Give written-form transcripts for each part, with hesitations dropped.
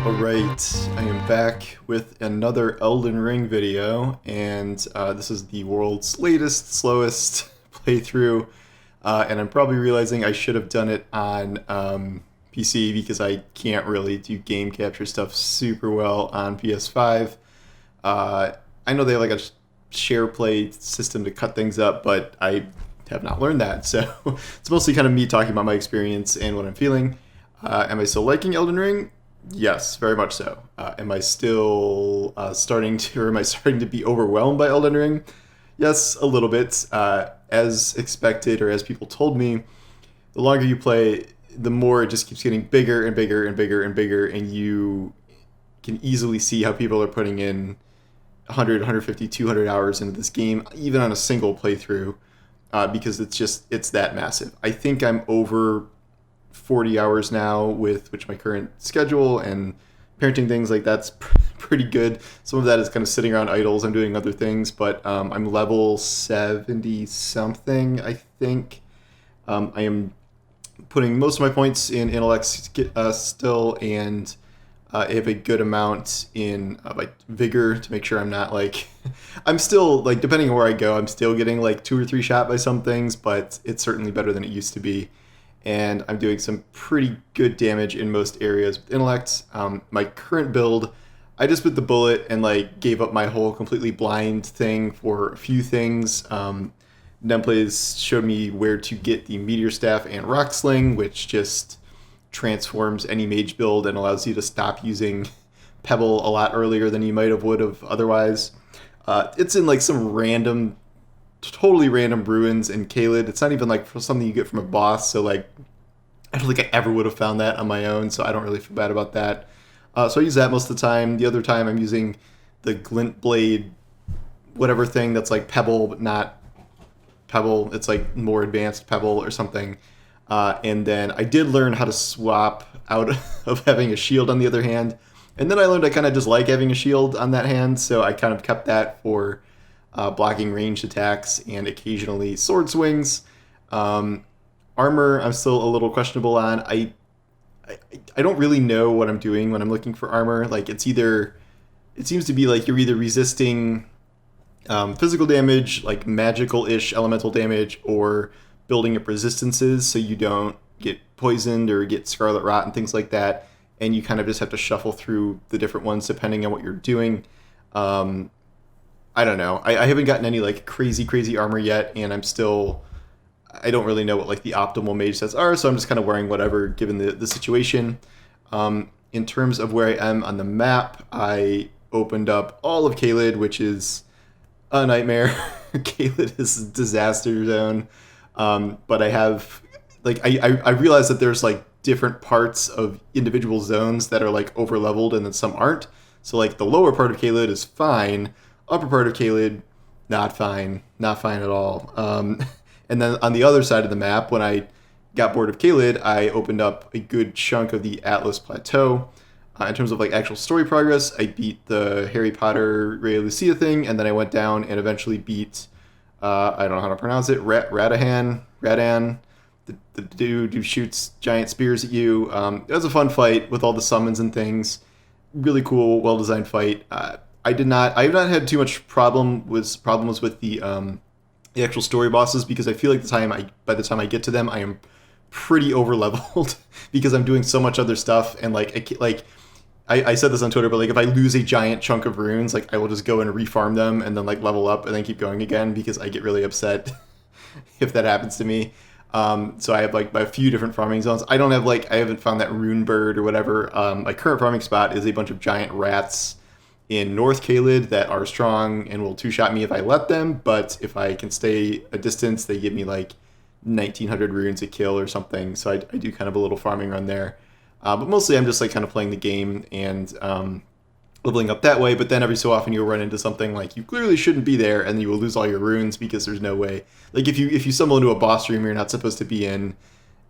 Alright, I am back with another Elden Ring video, and this is the world's latest, slowest playthrough, and I'm probably realizing I should have done it on PC because I can't really do game capture stuff super well on PS5. I know they have like a share play system to cut things up, but I have not learned that, so it's mostly kind of me talking about my experience and what I'm feeling. Am I still liking Elden Ring? Yes, very much so. Am I still starting to, or am I starting to be overwhelmed by Elden Ring? Yes, a little bit. As expected, or as people told me, the longer you play, the more it just keeps getting bigger and bigger and bigger and bigger, and you can easily see how people are putting in 100, 150, 200 hours into this game, even on a single playthrough, because it's that massive. I think I'm over 40 hours now with my current schedule and parenting things, like that's pretty good. Some of that is kind of sitting around idles. I'm doing other things, but I'm level 70 something, I think. I am putting most of my points in intellect still, and I have a good amount in like vigor to make sure I'm not like I'm still like, depending on where I go, I'm still getting like 2 or 3 shot by some things, but it's certainly better than it used to be. And I'm doing some pretty good damage in most areas with intellect. My current build, I just bit the bullet and like gave up my whole completely blind thing for a few things. Nemplays showed me where to get the meteor staff and rock sling, which just transforms any mage build and allows you to stop using pebble a lot earlier than you might have would have otherwise. It's in like some totally random ruins in Caelid. It's not even like something you get from a boss, so like I don't think I ever would have found that on my own, so I don't really feel bad about that. So I use that most of the time. The other time I'm using the glint blade whatever thing that's like pebble but not pebble. It's like more advanced pebble or something. And then I did learn how to swap out of having a shield on the other hand, and then I learned I kind of just like having a shield on that hand, so I kind of kept that for blocking ranged attacks and occasionally sword swings. Armor, I'm still a little questionable on. I don't really know what I'm doing when I'm looking for armor. Like it seems to be like you're either resisting physical damage, like magical-ish elemental damage, or building up resistances so you don't get poisoned or get scarlet rot and things like that. And you kind of just have to shuffle through the different ones depending on what you're doing. I don't know. I haven't gotten any like crazy armor yet, and I don't really know what like the optimal mage sets are, so I'm just kind of wearing whatever given the situation. In terms of where I am on the map, I opened up all of Caelid, which is a nightmare. Caelid is a disaster zone. But I have like I realized that there's like different parts of individual zones that are like over leveled and then some aren't. So like the lower part of Caelid is fine. Upper part of Caelid, not fine at all. And then on the other side of the map, when I got bored of Caelid, I opened up a good chunk of the Atlas Plateau. In terms of like actual story progress, I beat the Harry Potter Ray Lucia thing, and then I went down and eventually beat, I don't know how to pronounce it, Radan, the dude who shoots giant spears at you. It was a fun fight with all the summons and things. Really cool, well-designed fight. I have not had too much problems with the actual story bosses, because I feel like by the time I get to them, I am pretty over leveled because I'm doing so much other stuff, and I said this on Twitter, but like if I lose a giant chunk of runes, like I will just go and refarm them and then like level up and then keep going again, because I get really upset if that happens to me. So I have like a few different farming zones. I haven't found that rune bird or whatever. My current farming spot is a bunch of giant rats in North Caelid that are strong and will two-shot me if I let them, but if I can stay a distance, they give me like 1900 runes a kill or something, so I do kind of a little farming run there. But mostly I'm just like kind of playing the game and leveling up that way, but then every so often you'll run into something like you clearly shouldn't be there, and you will lose all your runes because there's no way. Like if you stumble into a boss room you're not supposed to be in,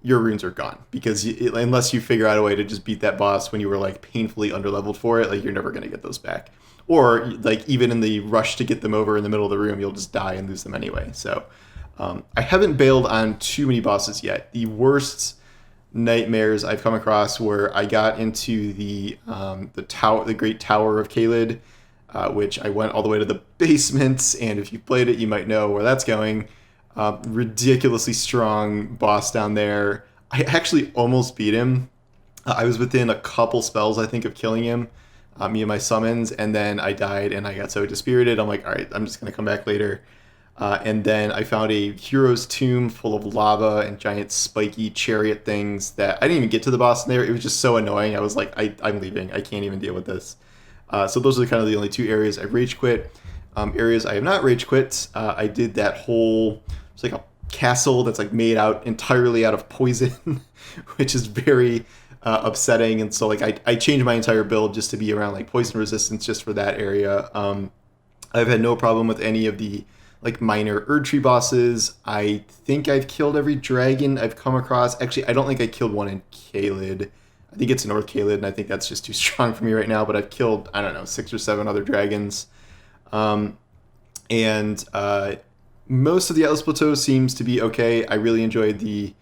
your runes are gone, because unless you figure out a way to just beat that boss when you were like painfully underleveled for it, like you're never going to get those back. Or like even in the rush to get them over in the middle of the room, you'll just die and lose them anyway. So I haven't bailed on too many bosses yet. The worst nightmares I've come across where I got into the Great Tower of Caelid, which I went all the way to the basement, and if you played it, you might know where that's going. Ridiculously strong boss down there. I actually almost beat him. I was within a couple spells, I think, of killing him, me and my summons, and then I died and I got so dispirited. I'm like, all right, I'm just going to come back later. And then I found a hero's tomb full of lava and giant spiky chariot things that I didn't even get to the boss in there. It was just so annoying. I was like, I'm leaving. I can't even deal with this. So those are kind of the only two areas I rage quit. Areas I have not rage quit. I did that whole, it's like a castle that's like made out entirely out of poison, which is very upsetting. And so like I changed my entire build just to be around like poison resistance just for that area. I've had no problem with any of the like minor Erdtree bosses. I think I've killed every dragon I've come across. Actually, I don't think I killed one in Caelid. I think it's North Caelid, and I think that's just too strong for me right now. But I've killed, I don't know, 6 or 7 other dragons. And most of the Atlas Plateau seems to be okay. I really enjoyed the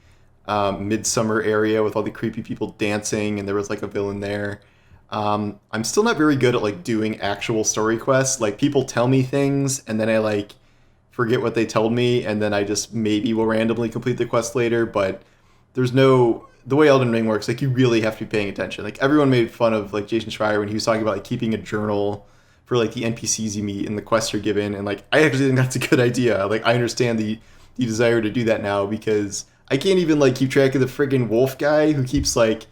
midsummer area with all the creepy people dancing, and there was like a villain there. I'm still not very good at like doing actual story quests. Like people tell me things, and then I like forget what they told me, and then I just maybe will randomly complete the quest later. But there's no, the way Elden Ring works, like you really have to be paying attention. Like everyone made fun of like Jason Schreier when he was talking about like keeping a journal for like the NPCs you meet and the quests you're given, and like I actually think that's a good idea. Like I understand the desire to do that now, because I can't even like keep track of the friggin' wolf guy who keeps like,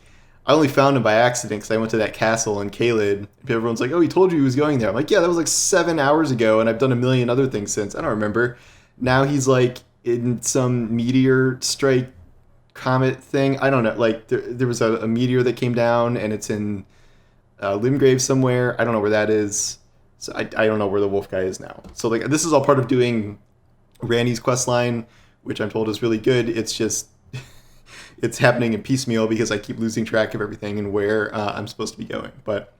I only found him by accident because I went to that castle in Caelid. Everyone's like, oh, he told you he was going there. I'm like, yeah, that was like 7 hours ago, and I've done a million other things since. I don't remember. Now he's like in some meteor strike comet thing. I don't know. Like there was a meteor that came down, and it's in Limgrave somewhere. I don't know where that is. So I don't know where the wolf guy is now. So like this is all part of doing Randy's quest line, which I'm told is really good. It's just it's happening in piecemeal because I keep losing track of everything and where I'm supposed to be going. But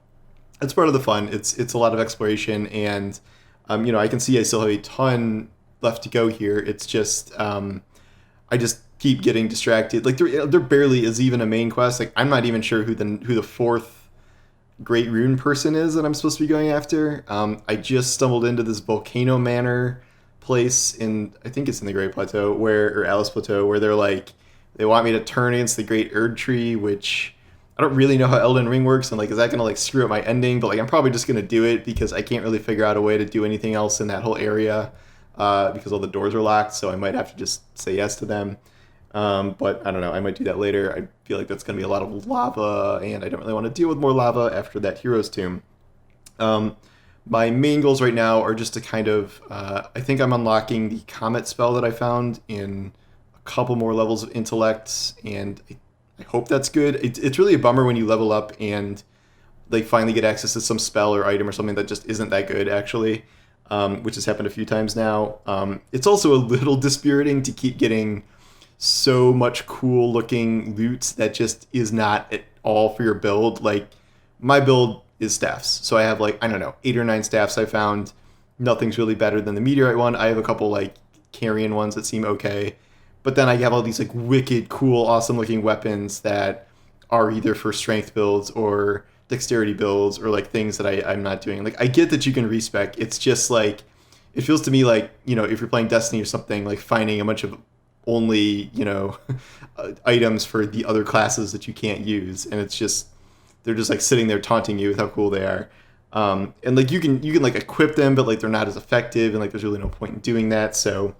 it's part of the fun. It's a lot of exploration, and I can see I still have a ton left to go here. It's just I just keep getting distracted. Like there barely is even a main quest. Like I'm not even sure who the fourth Great Rune person is that I'm supposed to be going after. I just stumbled into this Volcano Manor place in, I think it's in the Great Plateau, or Atlas Plateau, where they're like, they want me to turn against the Great Erdtree, which I don't really know how Elden Ring works, and like, is that gonna like screw up my ending? But like, I'm probably just gonna do it because I can't really figure out a way to do anything else in that whole area because all the doors are locked. So I might have to just say yes to them. But I don't know, I might do that later. I feel like that's going to be a lot of lava, and I don't really want to deal with more lava after that hero's tomb. My main goals right now are just to kind of, I think I'm unlocking the Comet spell that I found in a couple more levels of intellect, and I hope that's good. It's really a bummer when you level up and like finally get access to some spell or item or something that just isn't that good, actually, which has happened a few times now. It's also a little dispiriting to keep getting so much cool looking loot that just is not at all for your build. Like my build is staffs, so I have like, I don't know, 8 or 9 staffs I found. Nothing's really better than the meteorite one. I have a couple like carrion ones that seem okay, but then I have all these like wicked cool awesome looking weapons that are either for strength builds or dexterity builds, or like things that I'm not doing. Like I get that you can respec, it's just like, it feels to me like, if you're playing Destiny or something, like finding a bunch of only items for the other classes that you can't use, and it's just, they're just like sitting there taunting you with how cool they are, and like you can like equip them, but like they're not as effective, and like there's really no point in doing that. So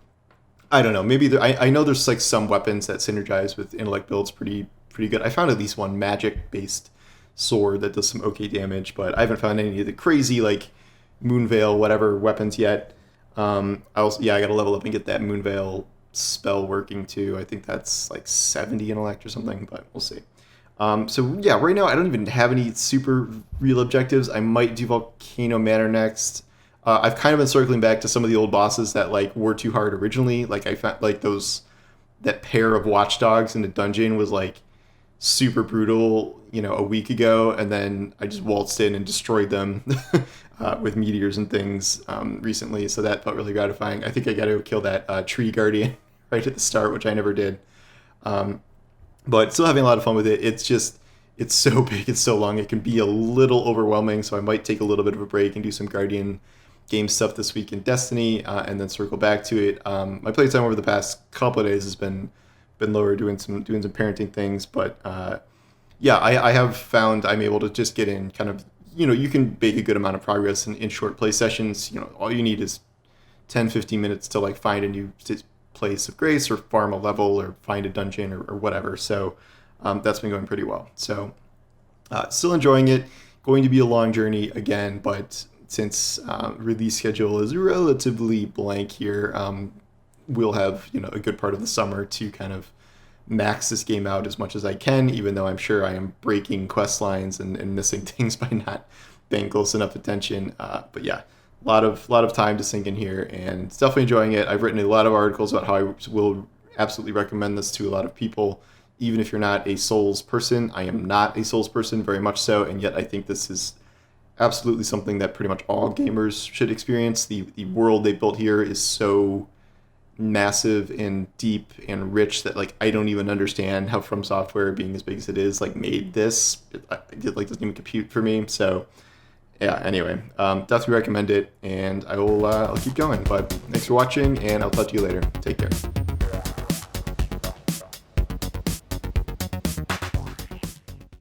I don't know, maybe I know there's like some weapons that synergize with intellect builds pretty good. I found at least one magic based sword that does some okay damage, but I haven't found any of the crazy like Moonveil whatever weapons yet. I gotta level up and get that Moonveil spell working too. I think that's like 70 intellect or something, but we'll see. So yeah, right now I don't even have any super real objectives. I might do Volcano Manor next. I've kind of been circling back to some of the old bosses that like were too hard originally. Like I found like that pair of watchdogs in the dungeon was like super brutal, a week ago, and then I just waltzed in and destroyed them with meteors and things recently. So that felt really gratifying. I think I got to kill that tree guardian right at the start, which I never did. but still having a lot of fun with it. It's so big, it's so long, it can be a little overwhelming. So I might take a little bit of a break and do some Guardian game stuff this week in Destiny, and then circle back to it. My playtime over the past couple of days has been lower, doing some parenting things, but yeah, I have found I'm able to just get in kind of, you can make a good amount of progress in short play sessions. All you need is 10-15 minutes to like find a new place of grace, or farm a level, or find a dungeon, or whatever. So that's been going pretty well. So still enjoying it. Going to be a long journey again, but since release schedule is relatively blank here, we'll have a good part of the summer to kind of max this game out as much as I can, even though I'm sure I am breaking quest lines and missing things by not paying close enough attention. But yeah, a lot of time to sink in here, and definitely enjoying it. I've written a lot of articles about how I will absolutely recommend this to a lot of people, even if you're not a Souls person. I am not a Souls person, very much so, and yet I think this is absolutely something that pretty much all gamers should experience. The world they built here is so massive and deep and rich that like I don't even understand how From Software, being as big as it is, like made this. It like doesn't even compute for me. So yeah, anyway, definitely recommend it, and I'll keep going. But thanks for watching, and I'll talk to you later. Take care.